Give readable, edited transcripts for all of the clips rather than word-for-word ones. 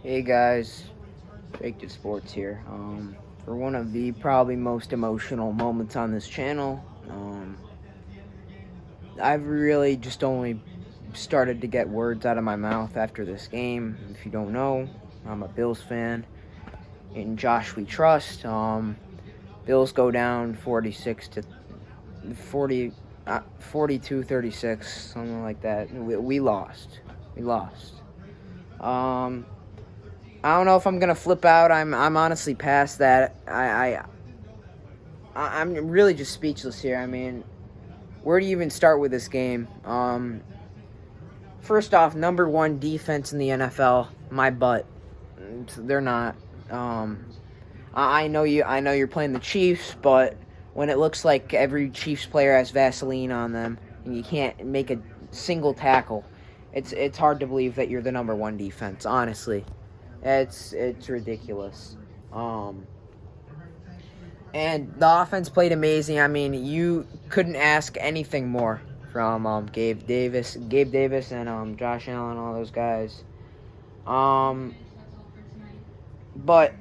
Hey guys, Fake to Sports here. For one of the probably most emotional moments on this channel, I've really just only started to get words out of my mouth after this game. If you don't know, I'm a Bills fan. In Josh we trust. Bills go down 46 to 40, 42-36, something like that. We lost. We lost. I don't know if I'm gonna flip out. I'm honestly past that. I'm really just speechless here. I mean, where do you even start with this game? First off, number one defense in the NFL. My butt. They're not. I know you. I know you're playing the Chiefs, but when it looks like every Chiefs player has Vaseline on them and you can't make a single tackle, it's hard to believe that you're the number one defense. Honestly. It's ridiculous. And the offense played amazing. I mean, you couldn't ask anything more from Gabe Davis and Josh Allen, all those guys. But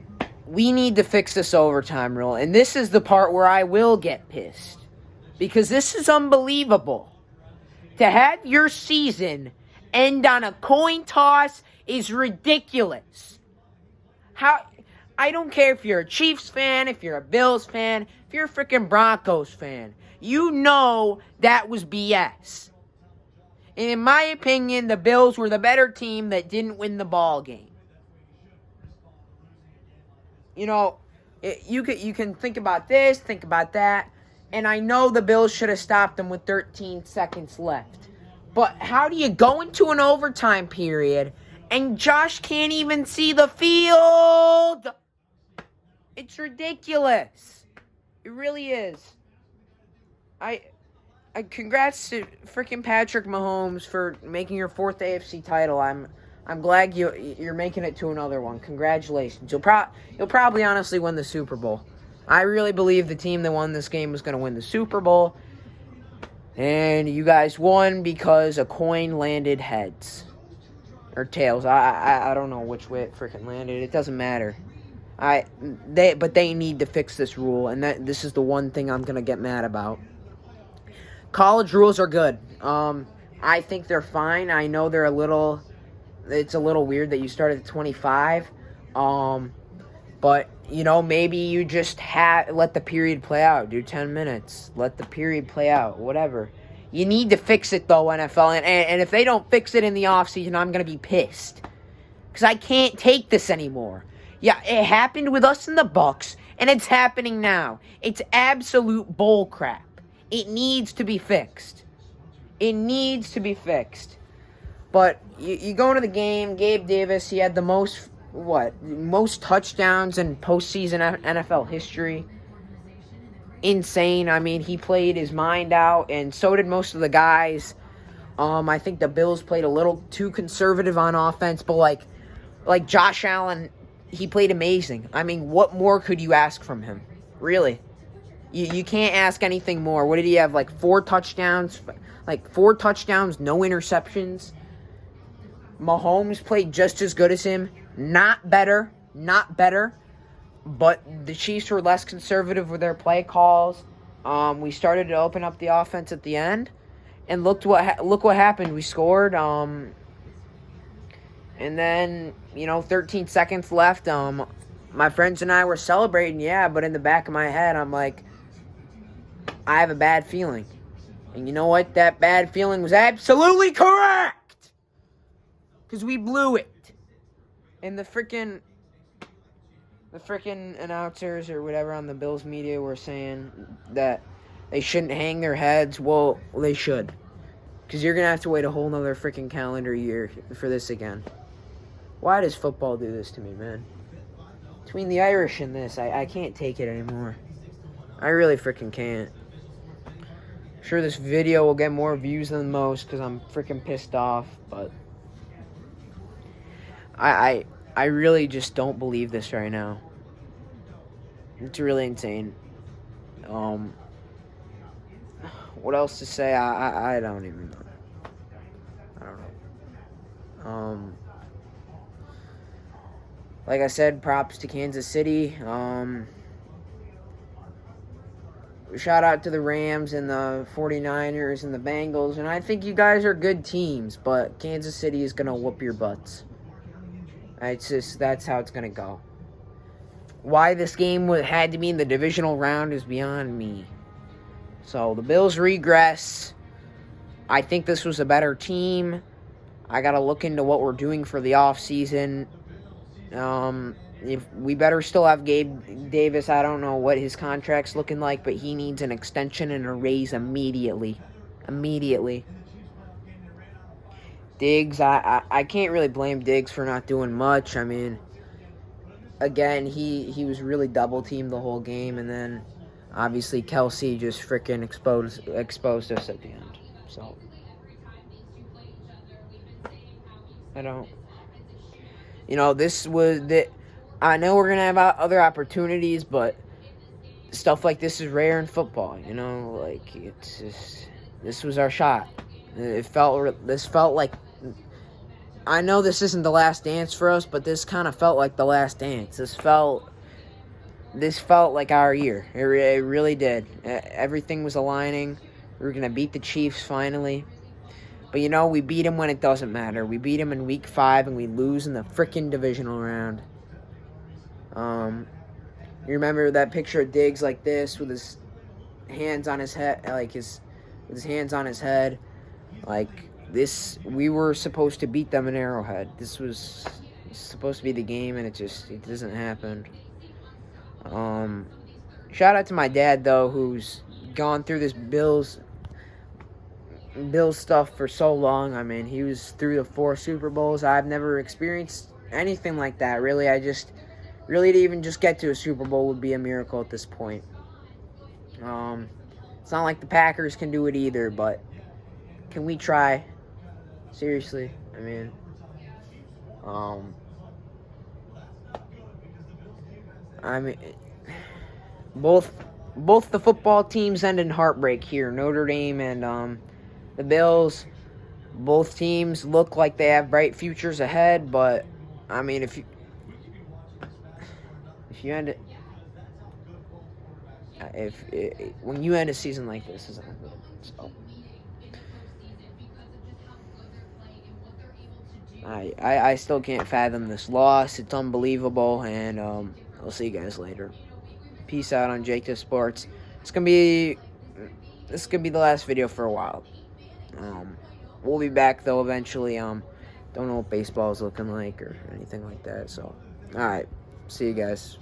we need to fix this overtime rule, and this is the part where I will get pissed, because this is unbelievable. To have your season end on a coin toss is ridiculous. I don't care if you're a Chiefs fan, if you're a Bills fan, if you're a freaking Broncos fan. You know that was BS. And in my opinion, the Bills were the better team that didn't win the ball game. You know, you can think about this, think about that, and I know the Bills should have stopped them with 13 seconds left. But how do you go into an overtime period and Josh can't even see the field? It's ridiculous. It really is. I congrats to freaking Patrick Mahomes for making your fourth AFC title. I'm glad you're making it to another one. Congratulations. You'll probably honestly win the Super Bowl. I really believe the team that won this game was going to win the Super Bowl. And you guys won because a coin landed heads. Or tails. I don't know which way it freaking landed. It doesn't matter. But they need to fix this rule, and this is the one thing I'm gonna get mad about. College rules are good. I think they're fine. I know it's a little weird that you start at 25. But maybe you just let the period play out. Do 10 minutes. Let the period play out. Whatever. You need to fix it, though, NFL. And if they don't fix it in the offseason, I'm going to be pissed. Because I can't take this anymore. Yeah, it happened with us in the Bucks, and it's happening now. It's absolute bullcrap. It needs to be fixed. It needs to be fixed. But you go into the game, Gabe Davis, he had the most touchdowns in postseason NFL history. Insane. I mean, he played his mind out, and so did most of the guys. I think the Bills played a little too conservative on offense, but like Josh Allen, he played amazing. I mean, what more could you ask from him? Really? You can't ask anything more. What did he have? Like 4 touchdowns? Like 4 touchdowns, no interceptions. Mahomes played just as good as him. Not better. But the Chiefs were less conservative with their play calls. We started to open up the offense at the end, and look what happened. We scored. And then 13 seconds left. My friends and I were celebrating, yeah, but in the back of my head, I'm like, I have a bad feeling. And you know what? That bad feeling was absolutely correct, because we blew it. And the freaking announcers or whatever on the Bills media were saying that they shouldn't hang their heads. Well, they should, because you're going to have to wait a whole nother freaking calendar year for this again. Why does football do this to me, man? Between the Irish and this, I can't take it anymore. I really freaking can't. I'm sure this video will get more views than most because I'm freaking pissed off, but I really just don't believe this right now. It's really insane. What else to say? I don't even know. I don't know. like I said, props to Kansas City. Shout out to the Rams and the 49ers and the Bengals. And I think you guys are good teams, but Kansas City is going to whoop your butts. That's how it's going to go. Why this game had to be in the divisional round is beyond me. So the Bills regress. I think this was a better team. I got to look into what we're doing for the offseason. If we better still have Gabe Davis. I don't know what his contract's looking like, but he needs an extension and a raise immediately. Diggs, I can't really blame Diggs for not doing much. I mean, again, he was really double-teamed the whole game, and then obviously Kelsey just freaking exposed us at the end. So I don't... I know we're going to have other opportunities, but stuff like this is rare in football, it's just, this was our shot. This felt like, I know this isn't the last dance for us, but this kind of felt like the last dance. This felt like our year. It really did. Everything was aligning. We were going to beat the Chiefs finally. But we beat them when it doesn't matter. We beat them in week 5 and we lose in the freaking divisional round. You remember that picture of Diggs like this with his hands on his head, with his hands on his head, like this. We were supposed to beat them in Arrowhead. This was supposed to be the game, and it doesn't happen. Shout out to my dad though, who's gone through this Bills stuff for so long. I mean, he was through the 4 Super Bowls. I've never experienced anything like that. Really to even just get to a Super Bowl would be a miracle at this point. It's not like the Packers can do it either, but can we try? Seriously, I mean, both the football teams end in heartbreak here. Notre Dame and the Bills. Both teams look like they have bright futures ahead, but I mean, if you end it, when you end a season like this, isn't good. So I still can't fathom this loss. It's unbelievable, and I'll see you guys later. Peace out on Jake to Sports. This could be the last video for a while. We'll be back though eventually. Don't know what baseball is looking like or anything like that. So, all right, see you guys.